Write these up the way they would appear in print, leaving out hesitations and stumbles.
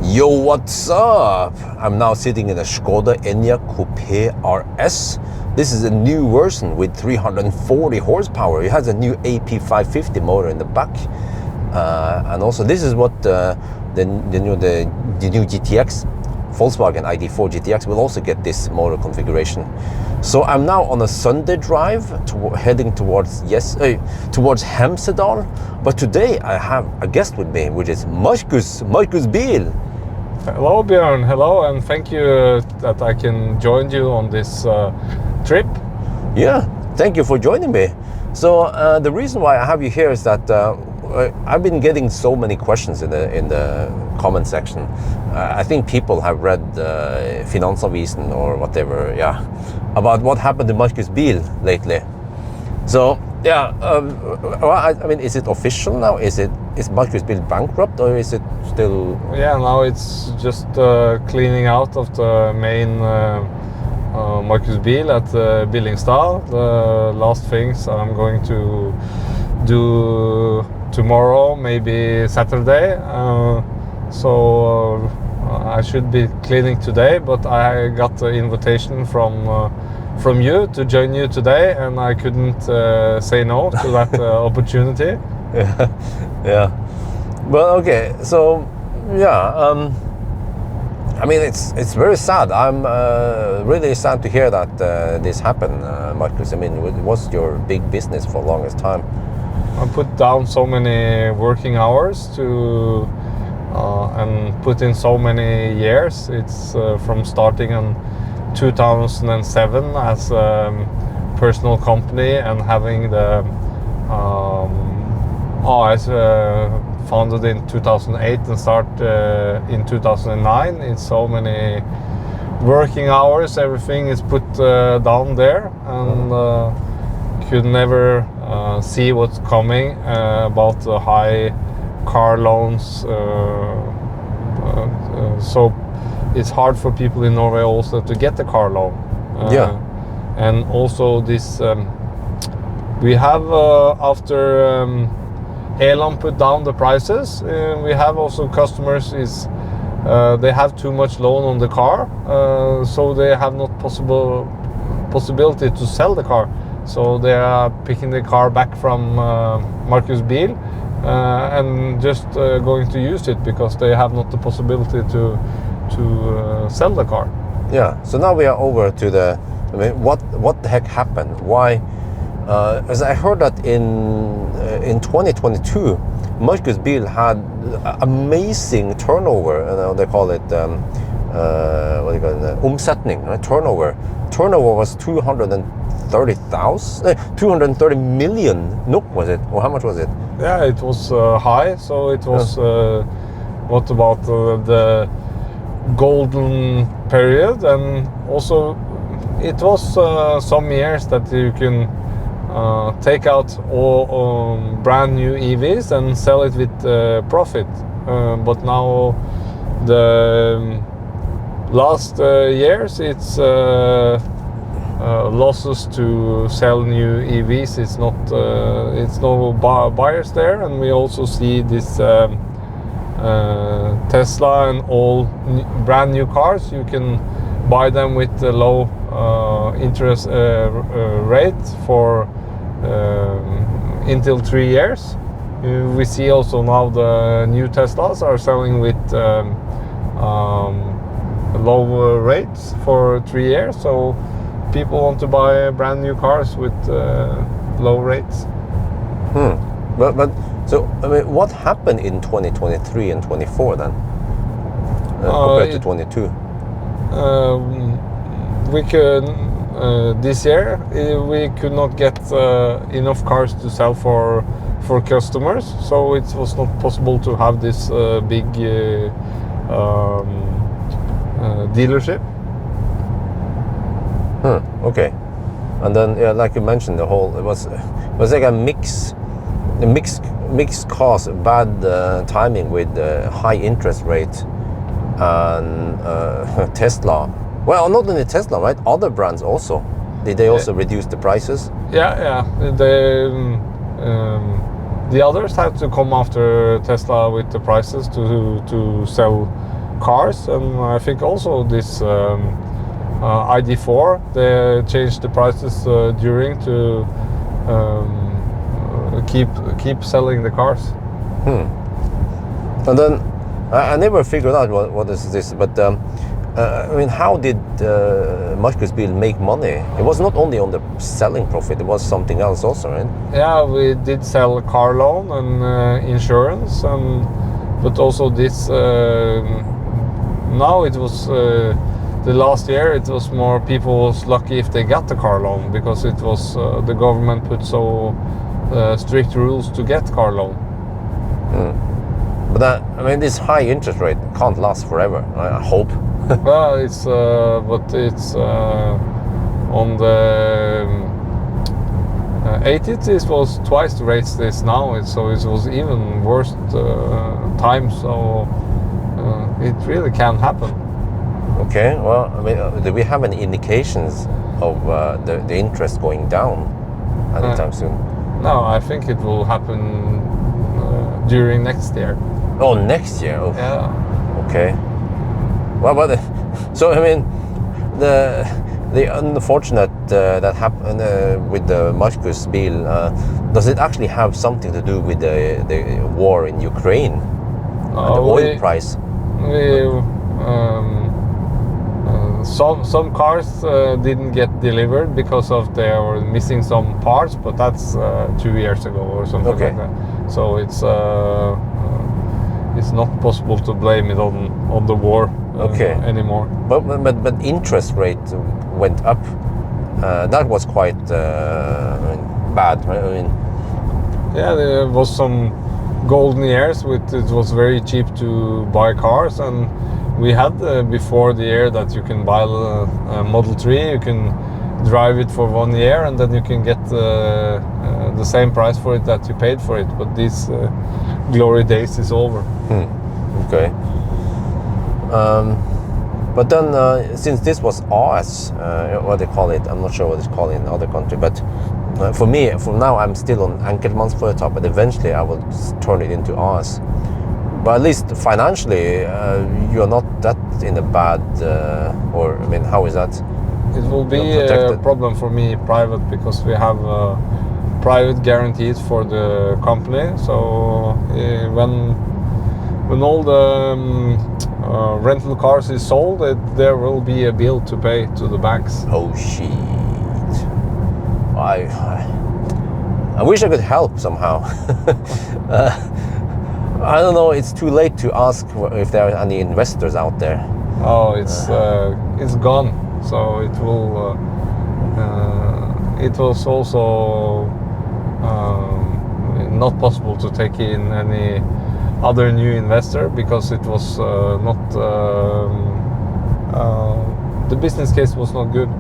Yo, what's up? I'm now sitting in a Skoda Enyaq Coupe RS. This is a new version with 340 horsepower. It has a new AP550 motor in the back. And also this is what the new GTX, Volkswagen ID4 GTX will also get this motor configuration. So I'm now on a Sunday drive heading towards Hemsedal. But today I have a guest with me, which is Marcus Bil. Hello Bjørn, hello, and thank you that I can join you on this trip. Yeah, thank you for joining me. So the reason why I have you here is that I've been getting so many questions in the comment section. I think people have read Finansavisen or whatever, yeah, about what happened to Marcus Bil lately. So yeah, I mean, is it official now? Is Marcus Bil bankrupt, or is it still? Yeah, now it's just cleaning out of the main Marcusbil at Billingstad. The last things I'm going to do tomorrow, maybe Saturday. So I should be cleaning today, but I got the invitation from you to join you today, and I couldn't say no to that opportunity. Yeah. Well, okay. So, yeah. I mean, it's very sad. I'm really sad to hear that this happened, Marcus. I mean, it was your big business for the longest time. I put down so many working hours to and put in so many years. It's from starting in 2007 as a personal company and having the AS founded in 2008 and start in 2009. It's so many working hours. Everything is put down there, and could never see what's coming about the high car loans. So it's hard for people in Norway also to get a car loan. Yeah. And also this, we have after Elon put down the prices, we have also customers they have too much loan on the car, so they have not possibility to sell the car. So they are picking the car back from Marcusbil and just going to use it because they have not the possibility to sell the car. Yeah. So now we are over to the. I mean, what the heck happened? Why? As I heard that in 2022, Marcus Bil had amazing turnover. You know, they call it what do you call it? Omsetning, right? Turnover. Turnover was 230 million NOK, was it? Or how much was it? Yeah, it was high. So it was what about the golden period, and also it was some years that you can take out all brand new EVs and sell it with profit. But now the last years it's losses to sell new EVs. It's not it's no buyers there, and we also see this Tesla and all brand new cars. You can buy them with the low interest rate for until 3 years. We see also now the new Teslas are selling with low rates for 3 years. So people want to buy brand new cars with low rates. But so I mean, what happened in 2023 and 24 then compared to 22? We could this year we could not get enough cars to sell for customers, so it was not possible to have this big dealership. Okay. And then, yeah, like you mentioned, it was like a mixed cause, bad timing with high interest rate and Tesla. Well, not only Tesla, right? Other brands also. Did they also reduce the prices? Yeah. The others had to come after Tesla with the prices to sell cars, and I think also this ID4, they changed the prices during to keep selling the cars. And then I never figured out what is this, but I mean, how did Marcus Bil make money? It was not only on the selling profit; it was something else also, right? Yeah, we did sell a car loan and insurance, but also this. Now it was the last year. It was more people was lucky if they got the car loan, because it was the government put so strict rules to get car loan. But I mean, this high interest rate can't last forever. I hope. Well, it's but it's on the 80s. It was twice the rates this now, so it was even worse time. So it really can happen. Okay. Well, I mean, do we have any indications of the interest going down anytime soon? No, I think it will happen during next year. Oh, next year. Oh. Yeah. Okay. Well, but so I mean, the unfortunate that happened with the Marcusbil, does it actually have something to do with the war in Ukraine and the oil price? Some cars didn't get delivered because of they were missing some parts, but that's 2 years ago or something like that. So it's not possible to blame it on the war anymore. But interest rate went up. That was quite bad. I mean, yeah, there was some golden years with it was very cheap to buy cars, and we had before the year that you can buy a Model 3, you can drive it for 1 year, and then you can get the same price for it that you paid for it. But these glory days is over. Okay. But then, since this was AS, what they call it, I'm not sure what it's called in other country, but for me, for now, I'm still on enkeltmannsforetak, but eventually I will turn it into AS. But at least financially, you're not that in a bad, or I mean, how is that? It will be a problem for me private, because we have private guarantees for the company. So when all the rental cars is sold, there will be a bill to pay to the banks. Oh shit! I wish I could help somehow. I don't know. It's too late to ask if there are any investors out there. Oh, it's gone. So it will. It was also not possible to take in any other new investor, because it was not. The business case was not good.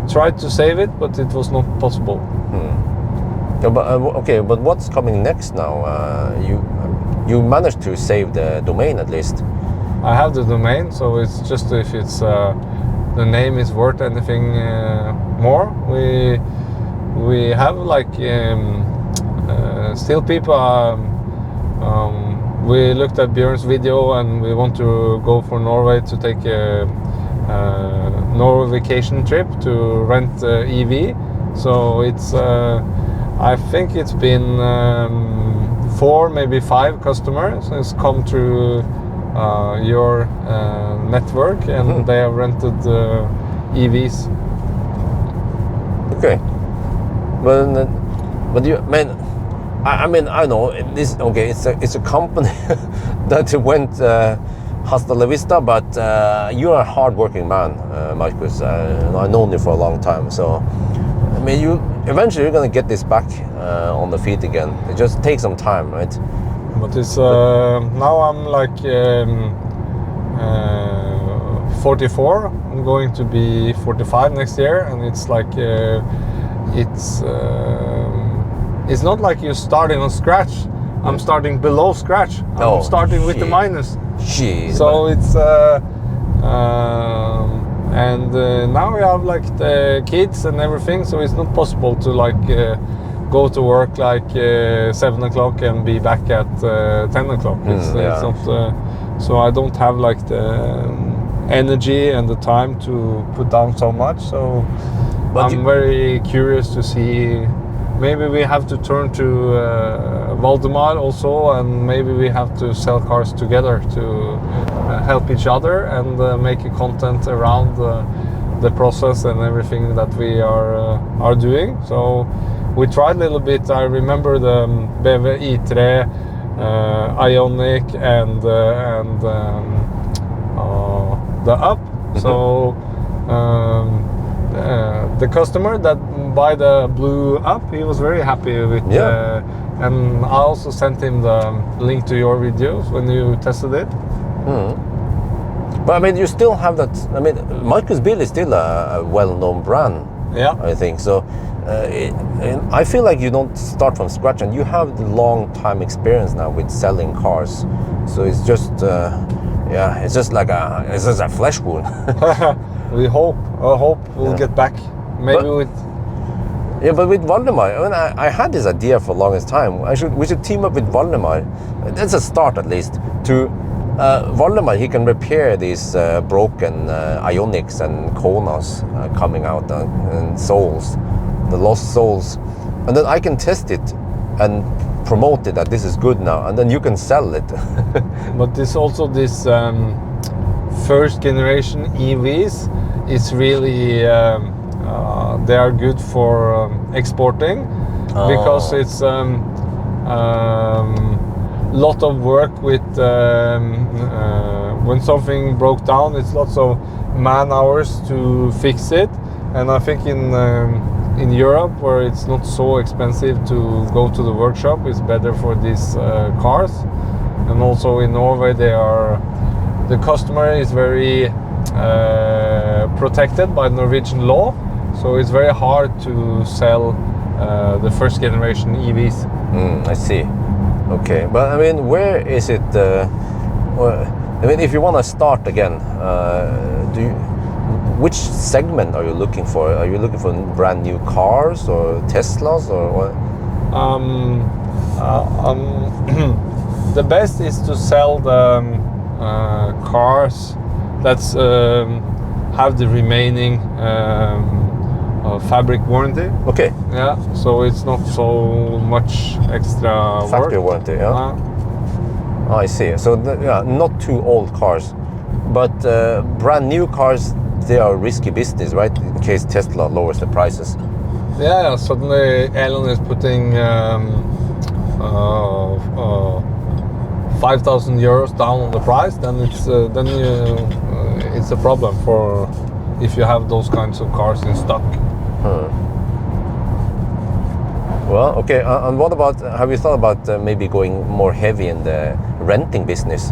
Tried to save it, but it was not possible. Yeah, but okay, but what's coming next now? You managed to save the domain at least. I have the domain, so it's just if it's the name is worth anything more. We have like still people. We looked at Bjørn's video, and we want to go for Norway to take a Norway vacation trip to rent EV. So it's. I think it's been 4, maybe 5 customers has come through your network, and they have rented EVs. Okay, but you I mean I know this. Okay, it's a company that went hasta la vista, but you're a hard-working man, Marcus. I've known you for a long time, so I mean eventually you're gonna get this back on the feet again. It just takes some time, right? But it's now I'm like 44. I'm going to be 45 next year, and it's like it's not like you're starting on scratch. I'm starting below scratch. I'm starting with the minus. Jeez. So it's and now we have like the kids and everything, so it's not possible to like go to work like 7 o'clock and be back at 10 o'clock. It's not so I don't have like the energy and the time to put down so much. So But I'm very curious to see. Maybe we have to turn to Valdemar also, and maybe we have to sell cars together to help each other and make a content around the process and everything that we are doing. So we tried a little bit. I remember the BMW i3, Ioniq, and the Up. So the customer that buy the blue Up, he was very happy with. And I also sent him the link to your videos when you tested it. But I mean, you still have that. I mean, Marcus Bil is still a well-known brand. Yeah, I think so. I feel like you don't start from scratch, and you have the long time experience now with selling cars. So it's just, it's just like it's just a flesh wound. we hope. I hope we'll get back. Maybe with. Yeah, but with Valdemar, I mean, I had this idea for the longest time. We should team up with Valdemar. That's a start, at least. To Valdemar, he can repair these broken Ioniqs and Konas coming out and souls, the lost souls, and then I can test it and promote it that this is good now, and then you can sell it. But this first generation EVs is really. They are good for exporting because it's lot of work with when something broke down. It's lots of man hours to fix it, and I think in Europe, where it's not so expensive to go to the workshop, it's better for these cars. And also in Norway, the customer is very protected by Norwegian law. So it's very hard to sell the first generation EVs. I see. Okay, but I mean, where is it? I mean, if you want to start again, which segment are you looking for? Are you looking for brand new cars or Teslas or what? The best is to sell the cars that's have the remaining. Fabric warranty. Okay. Yeah, so it's not so much extra factory work. warranty. Yeah. I see. So not too old cars, but brand new cars. They are risky business, right? In case Tesla lowers the prices. Yeah. Suddenly, Elon is putting 5,000 euros down on the price. Then it's a problem for if you have those kinds of cars in stock. Well, okay. And what about? Have you thought about maybe going more heavy in the renting business?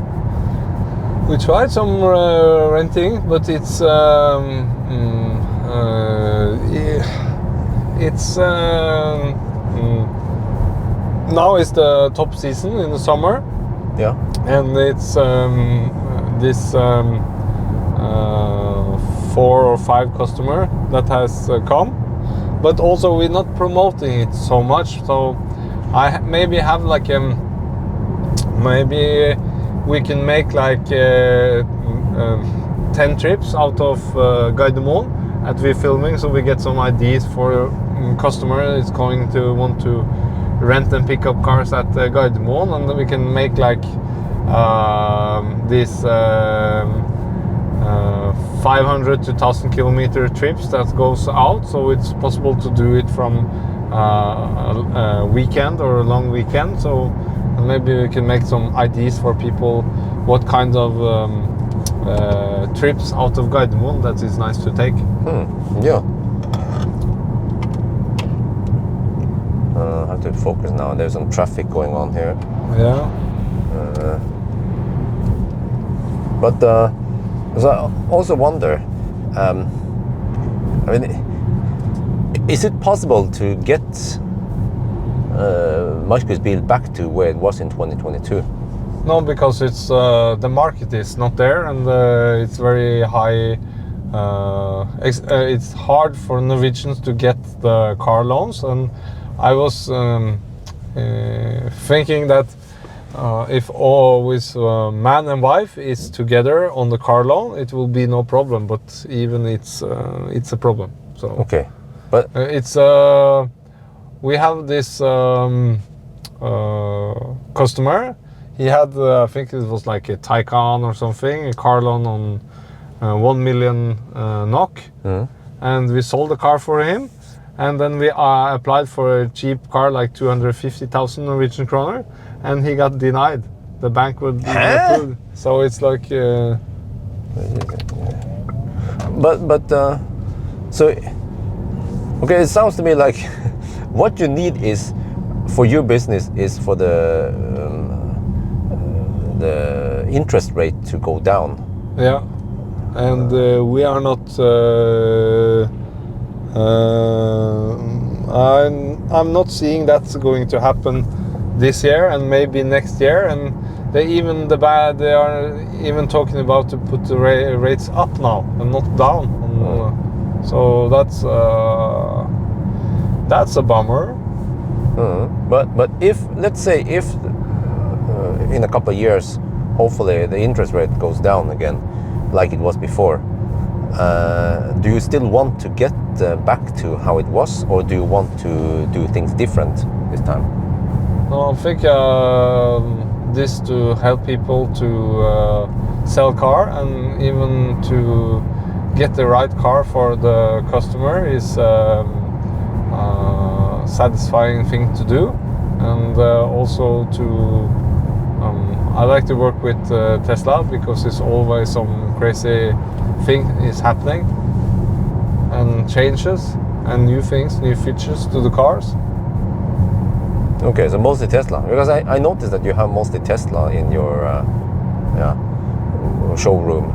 We tried some renting, but it's now is the top season in the summer. Yeah. And it's this 4 or 5 customer that has come, but also we're not promoting it so much. So I maybe have like maybe we can make like 10 trips out of Gardermoen that we're filming, so we get some ideas for customer is going to want to rent and pick up cars at Gardermoen, and then we can make like this 500 to 1,000 kilometer trips that goes out, so it's possible to do it from a weekend or a long weekend. So maybe we can make some ideas for people what kind of trips out of Gardermoen that is nice to take. Yeah. I have to focus now. There's some traffic going on here. Yeah. But so I also wonder, I mean, is it possible to get Marcusbil back to where it was in 2022? No, because it's the market is not there, and it's very high. It's hard for Norwegians to get the car loans, and I was thinking that if always man and wife is together on the car loan, it will be no problem. But even it's a problem. So Okay, but it's we have this customer. He had I think it was like a Taycan or something, a car loan on 1 million NOK, and we sold the car for him. And then we applied for a cheap car, like 250,000 Norwegian kroner, and he got denied. The bank would approve. So it's like. So, okay, it sounds to me like what you need is for your business is for the interest rate to go down. Yeah, and we are not. I'm not seeing that's going to happen this year and maybe next year. And they are even talking about to put the rates up now and not down. So that's a bummer. But if let's say if in a couple of years, hopefully the interest rate goes down again, like it was before. Do you still want to get back to how it was, or do you want to do things different this time? No, I think this to help people to sell car and even to get the right car for the customer is a satisfying thing to do, and also to I like to work with Tesla because it's always some crazy thing is happening and changes and new things, new features to the cars. Okay, so mostly Tesla, because I noticed that you have mostly Tesla in your showroom.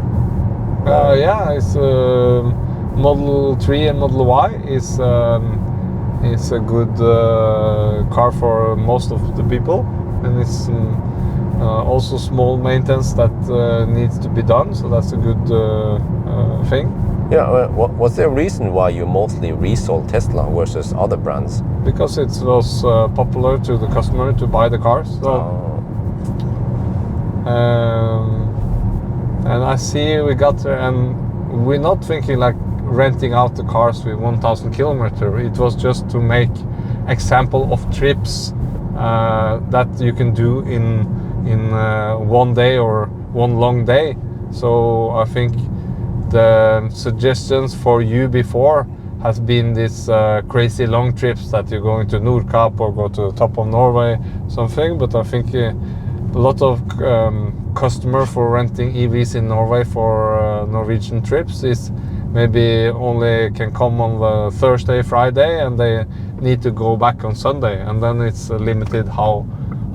Yeah, it's Model 3 and Model Y is a good car for most of the people, and it's also small maintenance that needs to be done, so that's a good thing. Yeah, was there a reason why you mostly resold Tesla versus other brands? Because it was popular to the customer to buy the cars. So, and I see we got there, and we're not thinking like renting out the cars with 1,000 kilometers. It was just to make example of trips that you can do in one day or one long day. So I think the suggestions for you before has been this crazy long trips that you're going to Nordkapp or go to the top of Norway, something. But I think a lot of customer for renting EVs in Norway for Norwegian trips is maybe only can come on the Thursday, Friday, and they need to go back on Sunday, and then it's limited how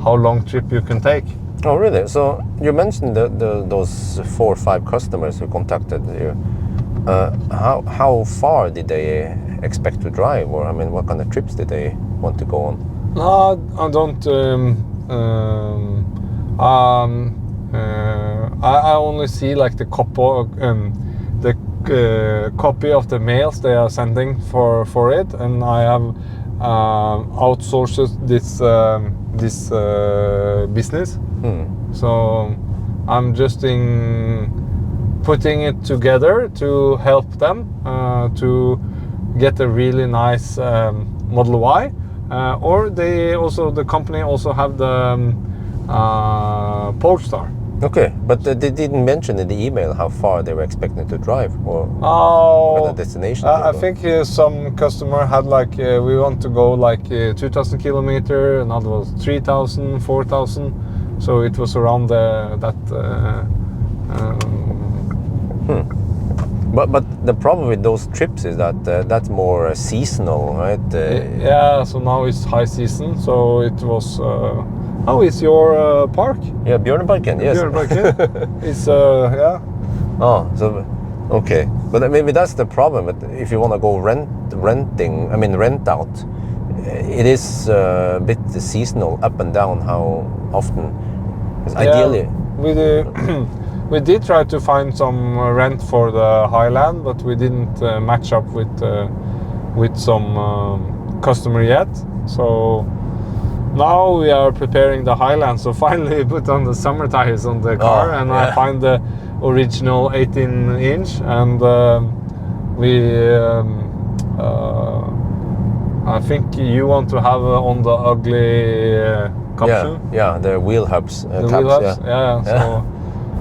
long trip you can take. Oh, really? So you mentioned those 4 or 5 customers who contacted you. How far did they expect to drive, or I mean, what kind of trips did they want to go on? No, I don't. I only see like the copy of the mails they are sending for it, and I have outsourced this business. So I'm just putting it together to help them to get a really nice Model Y, or the company also have the Polestar. Okay, but they didn't mention in the email how far they were expecting to drive, or the destination. I think some customer had like we want to go like 2,000 kilometers, another was 3,000, 4,000. So it was around that. But the problem with those trips is that that's more seasonal, right? Yeah. So now it's high season. So it was. How is your park? Yeah, Bjørnparken. Yes. Bjørnparken. It's yeah. Oh, so okay, but maybe that's the problem. But if you want to go rent out, it is a bit seasonal, up and down. How often? Ideally, we did try to find some rent for the Highland, but we didn't match up with some customer yet. So Now we are preparing the Highland, so finally we put on the summer tires on the car, and I find the original 18-inch, and I think you want to have on the ugly capsule. Yeah, the wheel hubs. The caps, wheel hubs, yeah. So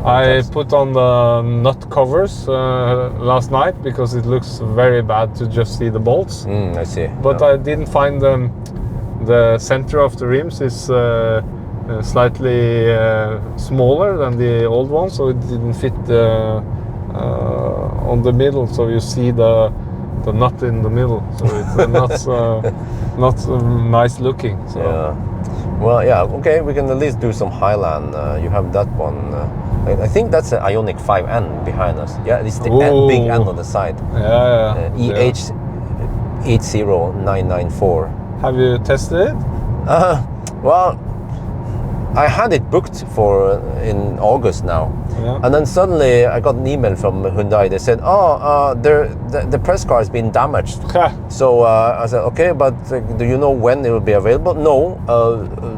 I put on the nut covers last night because it looks very bad to just see the bolts. I see. But I didn't find them. The center of the rims is slightly smaller than the old one, so it didn't fit on the middle. So you see the nut in the middle, so it's not nice looking. So. Yeah. Well, yeah. Okay, we can at least do some Highland. You have that one. I think that's an Ioniq 5N behind us. Yeah, it's the big N on the side. EH 80994. Have you tested it? Well, I had it booked for in August now, and then suddenly I got an email from Hyundai. They said, "Oh, the press car has been damaged." So I said, "Okay, but do you know when it will be available?" No,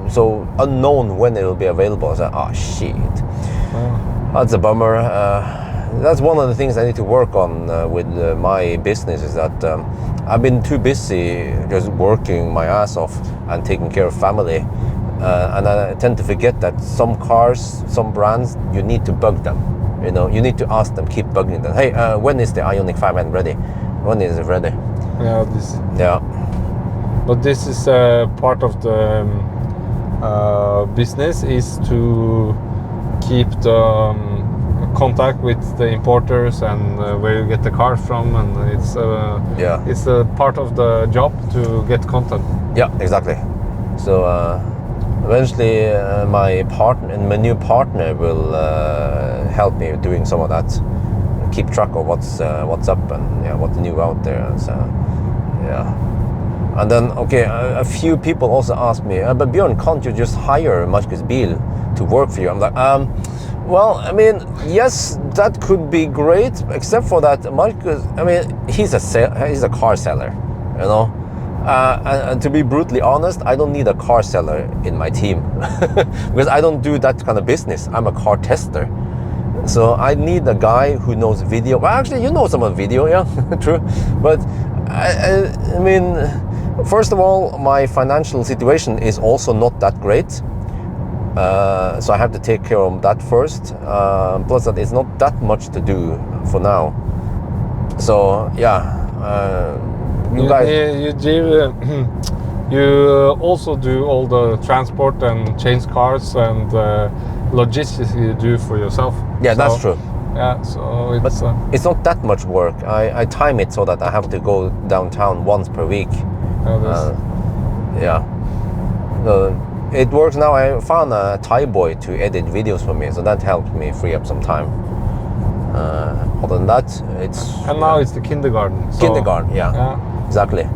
so unknown when it will be available. I said, "Oh shit, that's a bummer." That's one of the things I need to work on with my business, is that I've been too busy just working my ass off and taking care of family. And I tend to forget that some cars, some brands, you need to bug them. You know, you need to ask them, keep bugging them. Hey, when is the Ioniq 5N ready? When is it ready? Yeah. But this is part of the business, is to keep the contact with the importers and where you get the car from, and it's a part of the job to get content. Yeah, exactly. So eventually my new partner will help me doing some of that, keep track of what's up and what's new out there. So and then a few people also asked me, but Bjørn, can't you just hire Marcus Bil to work for you? I'm like, well, I mean, yes, that could be great, except for that Marcus, I mean, he's a car seller, you know. And to be brutally honest, I don't need a car seller in my team because I don't do that kind of business. I'm a car tester. So I need a guy who knows video. Well, actually, you know some of video, yeah, true. But I mean, first of all, my financial situation is also not that great. So I have to take care of that first. Plus that it's not that much to do for now. So you also do all the transport and change cars and logistics you do for yourself. Yeah, so, that's true. Yeah, so it's not that much work. I time it so that I have to go downtown once per week. It works now. I found a Thai boy to edit videos for me, so that helped me free up some time. Other than that, it's... And now it's the kindergarten. So, kindergarten, yeah. Exactly.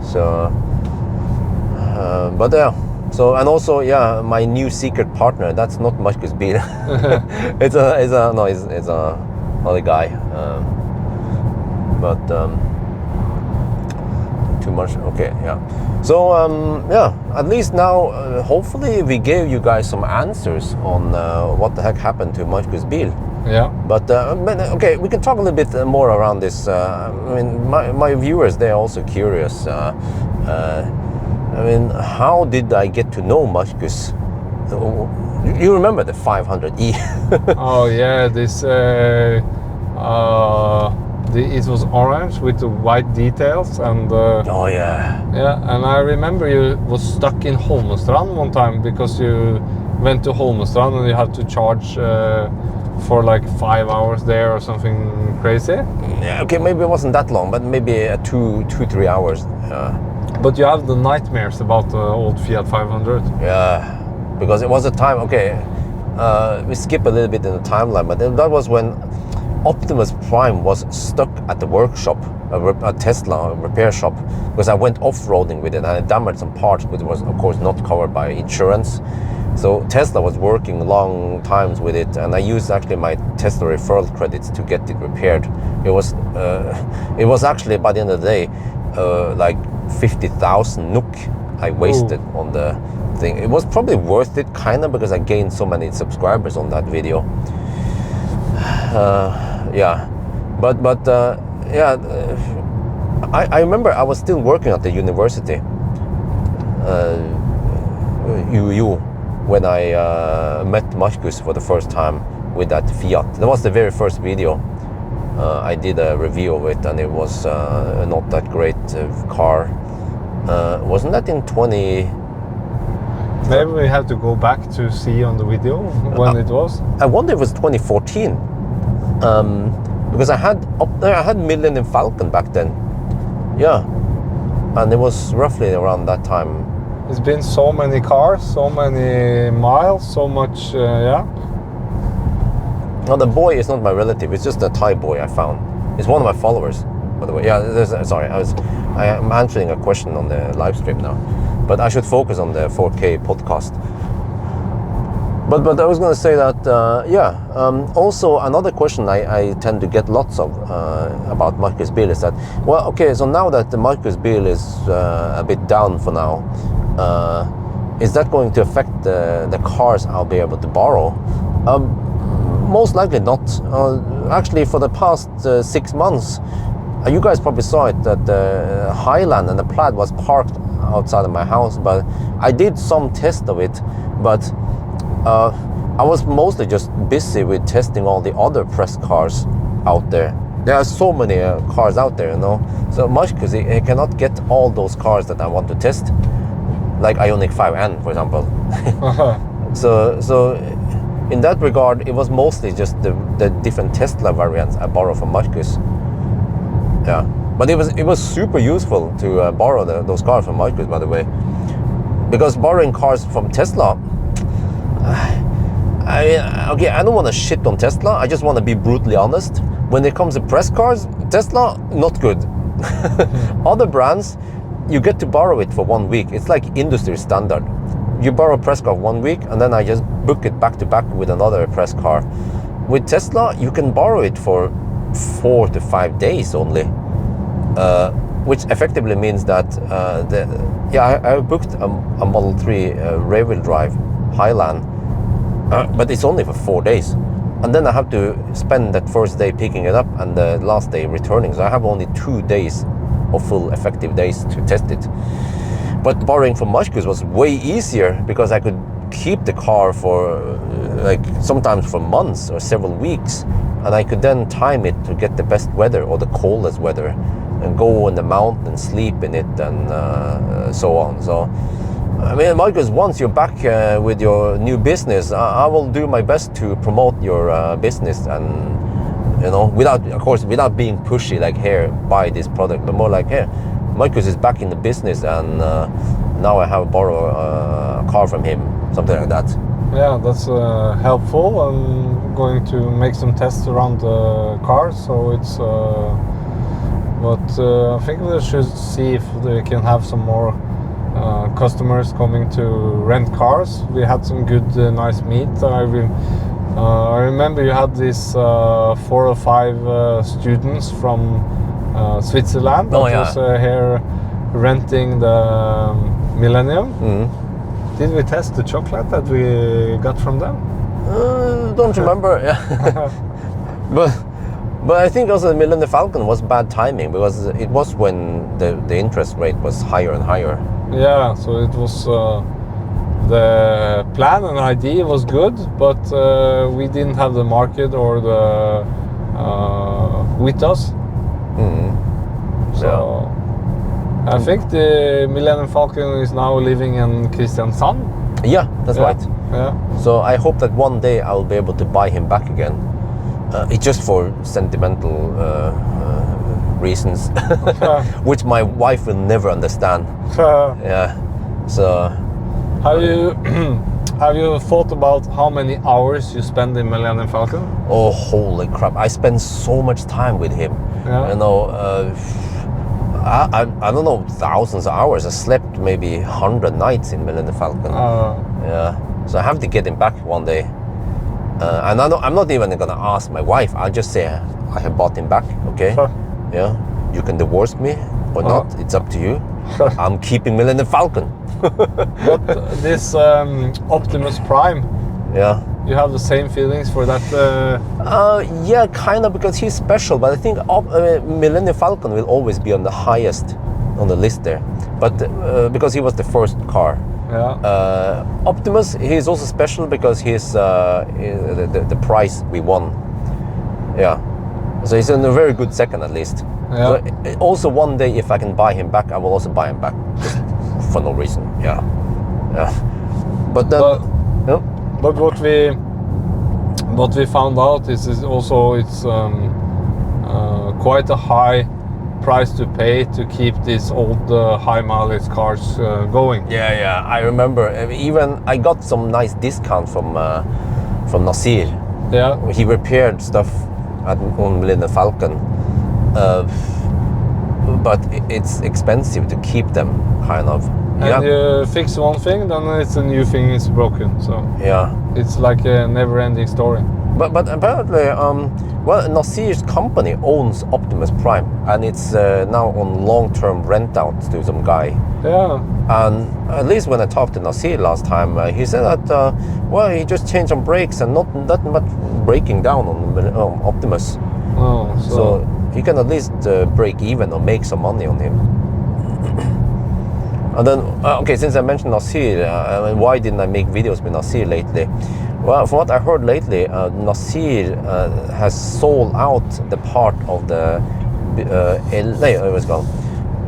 So, but so, and also, my new secret partner, that's not Marcus Bil. it's another guy. Too much, okay, So, at least now, hopefully we gave you guys some answers on what the heck happened to Marcus Bil. Yeah. But okay, we can talk a little bit more around this. I mean, my viewers, they're also curious. I mean, how did I get to know Marcus? You remember the 500e? Oh yeah, this. It was orange with the white details and. Oh yeah. Yeah, and I remember you was stuck in Holmestrand one time because you went to Holmestrand and you had to charge. For like 5 hours there or something crazy. Yeah, okay, maybe it wasn't that long, but maybe 3 hours. But you have the nightmares about the old Fiat 500. Yeah, because it was a time, we skip a little bit in the timeline, but that was when Optimus Prime was stuck at the workshop, a Tesla repair shop, because I went off-roading with it and I damaged some parts, which was of course not covered by insurance. So Tesla was working long times with it, and I used actually my Tesla referral credits to get it repaired. It was actually by the end of the day like 50,000 NOK I wasted on the thing. It was probably worth it, kind of, because I gained so many subscribers on that video. Yeah, but yeah, I remember I was still working at the university, UU, when I met Marcus for the first time with that Fiat. That was the very first video. I did a review of it, and it was not that great car. Wasn't that in 20? Maybe we have to go back to see on the video when it was. I wonder if it was 2014, because I had Millennium Falcon back then. Yeah, and it was roughly around that time. It's been so many cars, so many miles, so much. Yeah. No, the boy is not my relative. It's just a Thai boy I found. It's one of my followers, by the way. Yeah, sorry, I'm answering a question on the live stream now, but I should focus on the 4K podcast. But I was going to say that, yeah. Also, another question I tend to get lots of about Marcus Bil is that, well, okay, so now that the Marcus Bil is a bit down for now, is that going to affect the cars I'll be able to borrow? Most likely not. Actually, for the past 6 months, you guys probably saw it, that the Highland and the Plaid was parked outside of my house, but I did some test of it, but I was mostly just busy with testing all the other press cars out there. There are so many cars out there, you know. So Marcus, he cannot get all those cars that I want to test, like Ioniq 5N, for example. So in that regard, it was mostly just the different Tesla variants I borrowed from Marcus. Yeah, but it was super useful to borrow those cars from Marcus, by the way, because borrowing cars from Tesla, I don't want to shit on Tesla. I just want to be brutally honest. When it comes to press cars, Tesla, not good. Other brands, you get to borrow it for 1 week. It's like industry standard. You borrow a press car 1 week, and then I just book it back to back with another press car. With Tesla, you can borrow it for 4 to 5 days only, which effectively means that I booked a Model 3 rear-wheel drive Highland, but it's only for 4 days, and then I have to spend that first day picking it up and the last day returning. So I have only 2 days of full effective days to test it. But borrowing from Marcus was way easier because I could keep the car for like sometimes for months or several weeks, and I could then time it to get the best weather or the coldest weather and go on the mountain and sleep in it and so on. So I mean, Marcus, once you're back with your new business, I will do my best to promote your business, and you know, without being pushy, like, here, buy this product, but more like, here, Marcus is back in the business, and now I have to borrow a car from him, something like that. Yeah, that's helpful. I'm going to make some tests around the car, so it's. But I think we should see if they can have some more customers coming to rent cars. We had some good, nice meet. I remember you had these 4 or 5 students from Switzerland that was here renting the Millennium. Mm-hmm. Did we test the chocolate that we got from them? Don't remember. Yeah. But I think also the Millennium Falcon was bad timing, because it was when the interest rate was higher and higher. Yeah, so it was the plan and idea was good, but we didn't have the market or the with us. Mm-hmm. So yeah. I think the Millennium Falcon is now living in Kristiansand. Yeah, that's right. Yeah. So I hope that one day I'll be able to buy him back again. It's just for sentimental reasons, which my wife will never understand. Yeah. So have you thought about how many hours you spend in Millennium Falcon? Oh, holy crap! I spend so much time with him. Yeah. You know, I don't know, thousands of hours. I slept maybe 100 nights in Millennium Falcon. Yeah. So I have to get him back one day. And I'm not even gonna ask my wife. I'll just say I have bought him back. Okay. Yeah. You can divorce me or not. It's up to you. I'm keeping Millennium Falcon. But this Optimus Prime, Yeah. you have the same feelings for that? Yeah, kind of, because he's special. But I think Millennium Falcon will always be on the highest on the list there. But because he was the first car. Yeah. Optimus, he's also special because he's the price we won. Yeah. So he's in a very good second at least. Yeah. So also one day, if I can buy him back, I will also buy him back, just for no reason. Yeah. Yeah. But then. Yeah. But what we found out is also it's quite a high price to pay to keep these old high mileage cars going. Yeah, I remember. Even I got some nice discount from Nasir. Yeah. He repaired stuff on Millennium Falcon, but it's expensive to keep them, kind of. And you fix one thing, then it's a new thing is broken. So yeah, it's like a never-ending story. But apparently, well, Nasir's company owns Optimus Prime, and it's now on long-term rent out to some guy. Yeah. And at least when I talked to Nasir last time, he said that well, he just changed some brakes and not much breaking down on Optimus. Oh, So he can at least break even or make some money on him. And then, okay, since I mentioned Nasir, why didn't I make videos with Nasir lately? Well, from what I heard lately, Nasir has sold out the part of the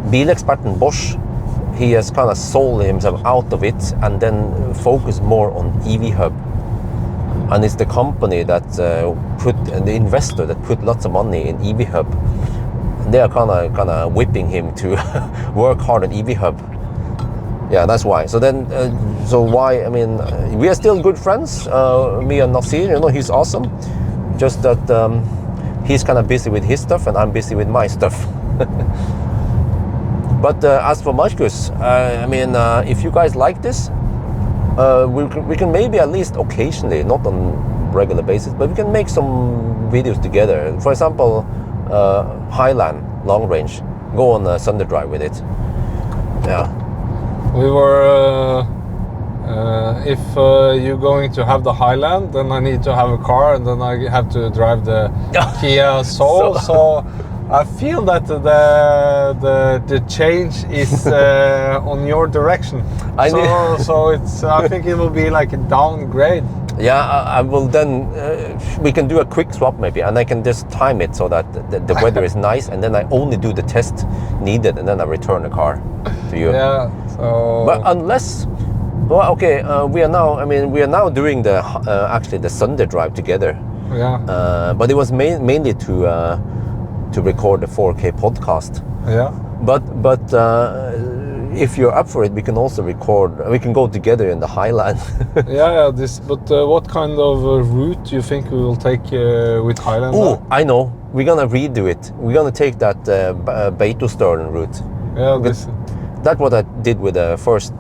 Bileksperten Bosch. He has kind of sold himself out of it and then focused more on EV Hub. And it's the company that the investor that put lots of money in EV Hub. They are kind of whipping him to work hard on EV Hub. Yeah, that's why. So then, so why? I mean, we are still good friends. Me and Nasir, you know, he's awesome. Just that he's kind of busy with his stuff and I'm busy with my stuff. But as for Marcus, I mean, if you guys like this, we can maybe at least occasionally, not on regular basis, but we can make some videos together. For example, Highland long range, go on a Sunday drive with it. Yeah. we were. If you're going to have the Highland, then I need to have a car, and then I have to drive the Kia Soul. So I feel that the change is on your direction. So it's. I think it will be like a downgrade. Yeah, I will then. We can do a quick swap maybe, and I can just time it so that the weather is nice, and then I only do the test needed, and then I return the car to you. Yeah. So. But unless. Well, okay. We are now. I mean, we are now doing the actually the Sunday drive together. Yeah. But it was mainly to record the 4K podcast. Yeah. But if you're up for it, we can also record. We can go together in the Highland. Yeah. But what kind of route do you think we will take with Highland? Oh, I know. We're gonna redo it. We're gonna take that Beitostølen route. Yeah. That's what I did with the first.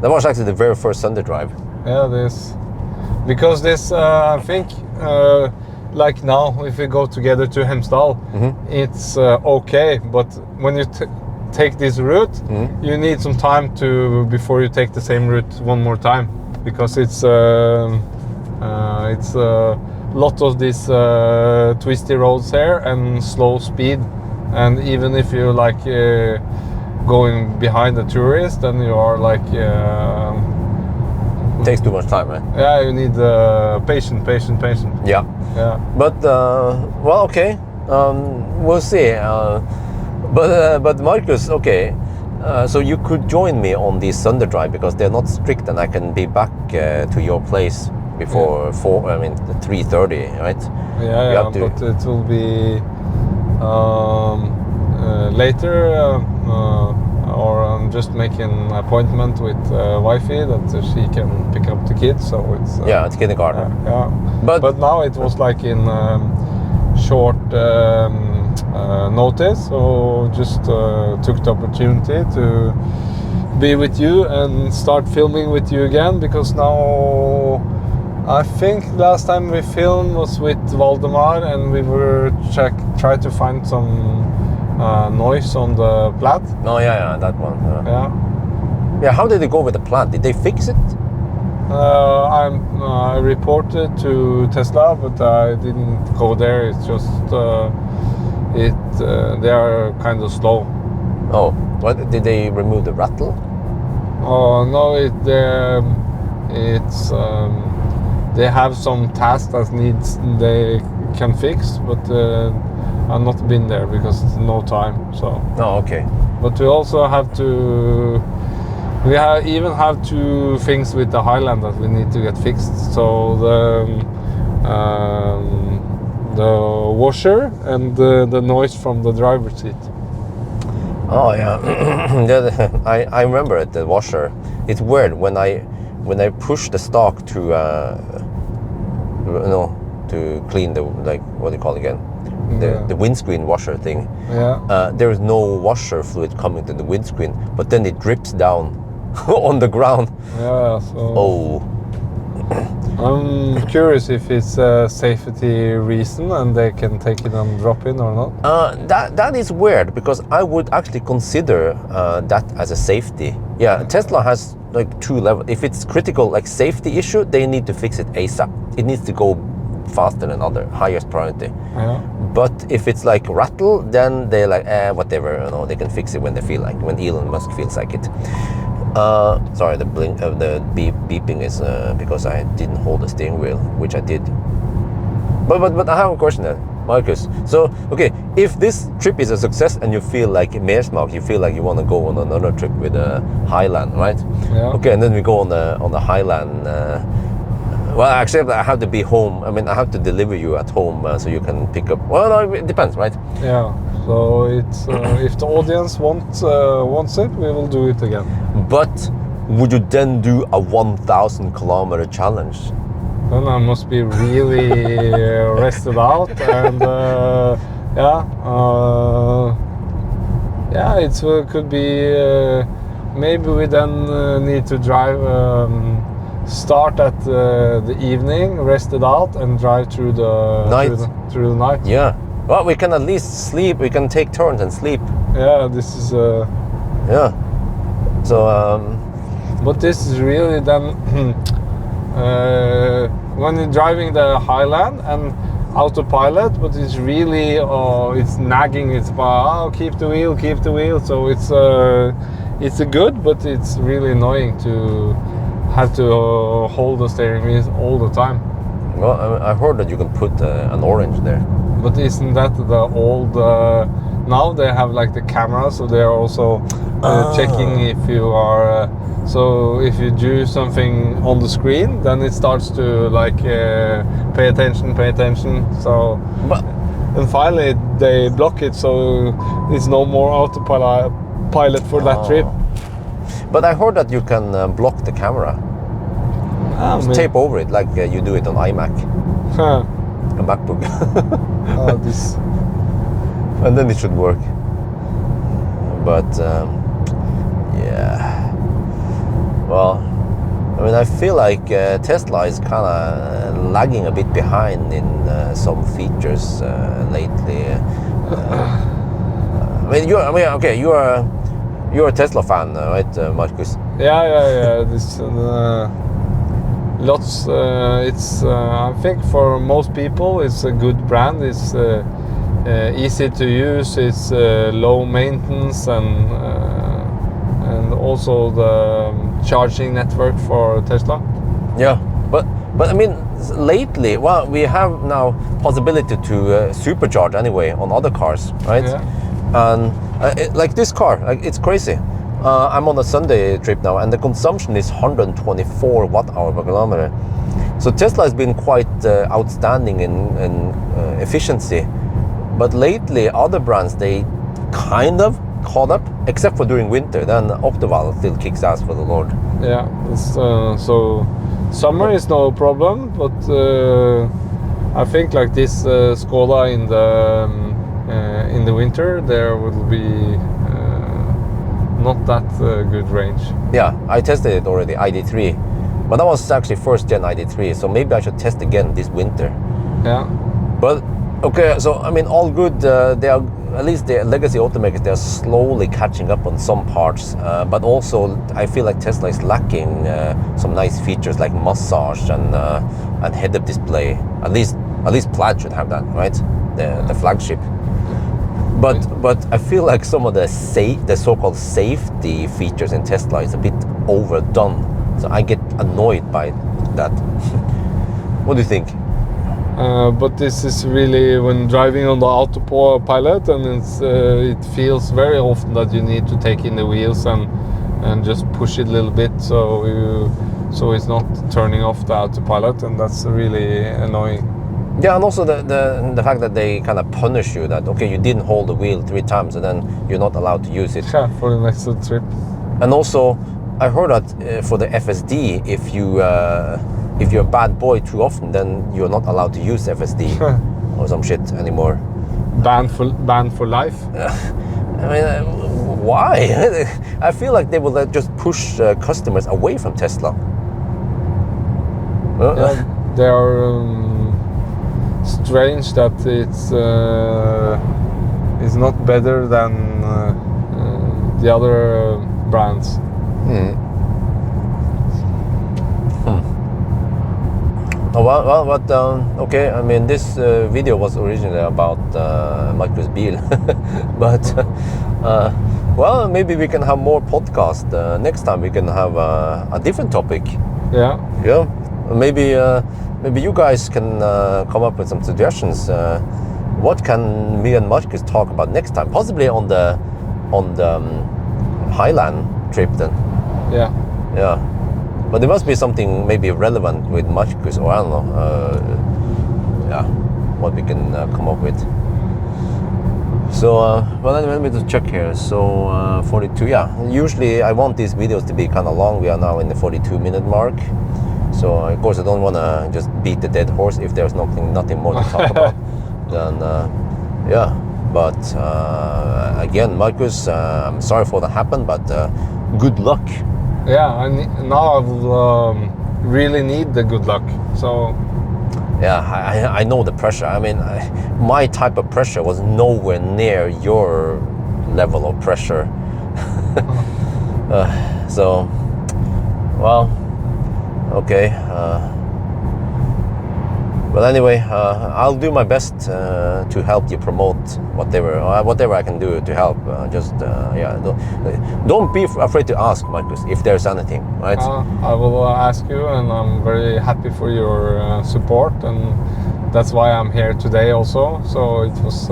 That was actually the very first Sunday drive. Yeah, because this I think like now if we go together to Hemsedal, it's okay. But when you take this route, you need some time before you take the same route one more time, because it's a lot of these twisty roads here and slow speed, and even if you like. Going behind the tourist, then you are like takes too much time, right? Yeah, you need patient. Yeah. But well, okay, we'll see. But Marcus, okay, so you could join me on the Sunday drive because they're not strict, and I can be back to your place before 3:30, right? Yeah, but it will be later. Or I'm just making an appointment with wifey that she can pick up the kids. So it's it's kindergarten. Yeah, but now it was like in short notice. So just took the opportunity to be with you and start filming with you again, because now I think last time we filmed was with Valdemar, and we were try to find some noise on the plat. Oh yeah, that one. Yeah. Yeah, how did it go with the plant? Did they fix it? I reported to Tesla, but I didn't go there. It's just they are kind of slow. Oh, what did they remove the rattle? Oh no, they have some tasks that needs they can fix, but I've not been there because it's no time. So. Oh, okay. But we also have to. We even have two things with the Highland that we need to get fixed. So the washer and the noise from the driver's seat. Oh yeah, I remember it. The washer. It's weird when I push the stock to to clean the, like, what do you call it again? The windscreen washer thing. Yeah. There is no washer fluid coming to the windscreen, but then it drips down on the ground. Yeah. So. Oh. I'm curious if it's a safety reason and they can take it and drop in or not. That is weird, because I would actually consider that as a safety. Yeah, Tesla has like two levels. If it's critical, like safety issue, they need to fix it ASAP. It needs to go faster than other, highest priority. Yeah. But if it's like rattle, then they're like, whatever, they can fix it when they feel like, when Elon Musk feels like it. Sorry, the beeping is because I didn't hold the steering wheel, which I did. But I have a question then, Marcus. So, okay, if this trip is a success and you feel like Mersmak, you feel like you want to go on another trip with a Highland, right? Yeah. Okay, and then we go on the Highland. Well, actually, I have to be home. I mean, I have to deliver you at home so you can pick up. Well, no, it depends, right? Yeah. So it's if the audience wants it, we will do it again. But would you then do a 1,000-kilometer challenge? Then I must be really rested out, and it could be maybe we then need to drive. Start at the evening, rested out, and drive through the night. Through the night. Yeah. Well, we can at least sleep. We can take turns and sleep. Yeah, this is. Yeah. So. But this is really then when you're driving the Highland and autopilot, but it's really it's nagging. It's keep the wheel. So it's a good, but it's really annoying to have to hold the steering wheel all the time. Well, I heard that you can put an orange there. But isn't that the old? Now they have like the camera, so they are also checking if you are. So if you do something on the screen, then it starts to like pay attention. So, and finally they block it, so it's no more autopilot for that trip. But I heard that you can block the camera. Just tape over it like you do it on iMac. Huh. A MacBook. This. And then it should work. But yeah. Well, I mean, I feel like Tesla is kind of lagging a bit behind in some features lately. You're a Tesla fan, right, Marcus? Yeah. This lots. It's I think for most people it's a good brand. It's easy to use. It's low maintenance and also the charging network for Tesla. Yeah, but I mean, lately, well, we have now possibility to supercharge anyway on other cars, right? Yeah. And like this car, like, it's crazy. I'm on a Sunday trip now, and the consumption is 124 watt-hour per kilometer. So Tesla has been quite outstanding in efficiency, but lately other brands, they kind of caught up, except for during winter. Then Optival still kicks ass for the Lord. Yeah, it's, so summer is no problem, but I think like this Skoda in the winter there will be not that good range. Yeah, I tested it already, ID3, but that was actually first gen ID3, so maybe I should test again this winter. Yeah. But okay, so I mean, all good. They are at least the legacy automakers, they're slowly catching up on some parts, but also I feel like Tesla is lacking some nice features like massage and head-up display. At least Plaid should have that, right? The flagship. But I feel like some of the so-called safety features in Tesla is a bit overdone. So I get annoyed by that. What do you think? But this is really when driving on the autopilot, and it feels very often that you need to take in the wheels and just push it a little bit so it's not turning off the autopilot, and that's really annoying. Yeah, and also the fact that they kind of punish you that, okay, you didn't hold the wheel 3 times and then you're not allowed to use it. Yeah, for the next trip. And also, I heard that for the FSD, if you're a bad boy too often, then you're not allowed to use FSD or some shit anymore. Banned for life? I mean, why? I feel like they will just push customers away from Tesla. Yeah, they are strange that it's not better than the other brands. Well, but okay. I mean, this video was originally about Marcus Bil, but well, maybe we can have more podcast. Next time we can have a different topic. Yeah. Yeah. Maybe you guys can come up with some suggestions. What can me and Marcus talk about next time? Possibly on the Highland trip then. Yeah. Yeah. But there must be something maybe relevant with Marcus, or I don't know. Yeah, what we can come up with. So, well, let me just check here. So, 42. Yeah. Usually, I want these videos to be kind of long. We are now in the 42-minute mark. So, of course, I don't want to just beat the dead horse if there's nothing more to talk about. Then, yeah. But again, Marcus, I'm sorry for that happened, but good luck. Yeah, now I will really need the good luck. So. Yeah, I know the pressure. I mean, my type of pressure was nowhere near your level of pressure. So, well, okay. But anyway, I'll do my best to help you promote whatever I can do to help. Yeah, don't be afraid to ask, Marcus, if there's anything, right? I will ask you, and I'm very happy for your support, and that's why I'm here today also. So it was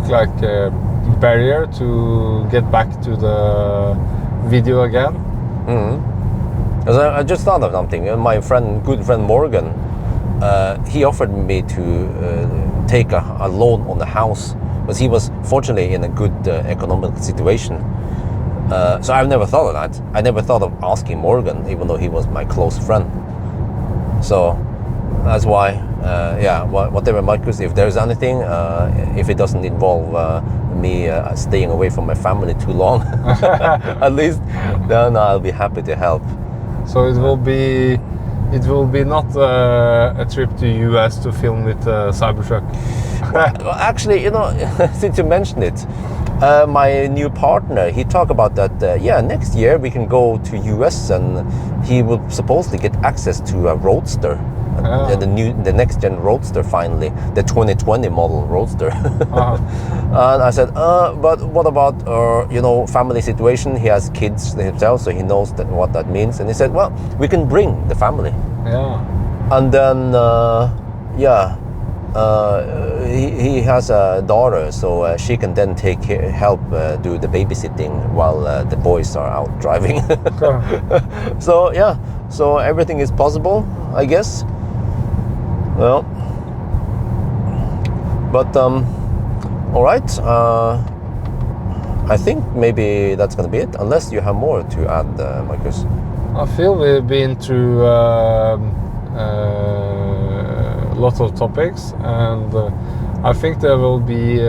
like a barrier to get back to the video again. Because I just thought of something. My good friend Morgan, he offered me to take a loan on the house, but he was fortunately in a good economic situation. So I've never thought of that. I never thought of asking Morgan, even though he was my close friend. So that's why, yeah, whatever, Marcus, if there's anything, if it doesn't involve me staying away from my family too long, at least, then I'll be happy to help. So it will be not a trip to US to film with Cybertruck. Well, actually, you know, since you mentioned it, my new partner, he talked about that, yeah, next year we can go to US and he will supposedly get access to a Roadster. The next gen Roadster, finally, the 2020 model Roadster. And I said, but what about you know, family situation? He has kids himself, so he knows what that means. And he said, well, we can bring the family. Yeah. And then yeah, he has a daughter, so she can then help do the babysitting while the boys are out driving. So yeah, so everything is possible, I guess. Well, but all right. I think maybe that's gonna be it, unless you have more to add, Marcus. I feel we've been through lots of topics, and I think there will be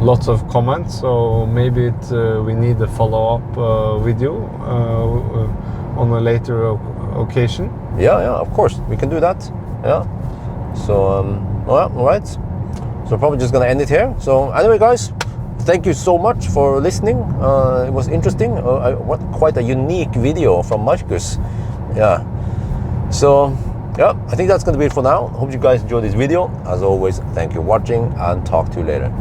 lots of comments. So maybe we need a follow-up video on a later occasion. Yeah, of course, we can do that. Yeah. So Well, all right. So probably just gonna end it here. So anyway, guys, thank you so much for listening. It was interesting. Quite a unique video from Marcus. Yeah. So yeah, I think that's gonna be it for now. Hope you guys enjoyed this video. As always, thank you for watching and talk to you later.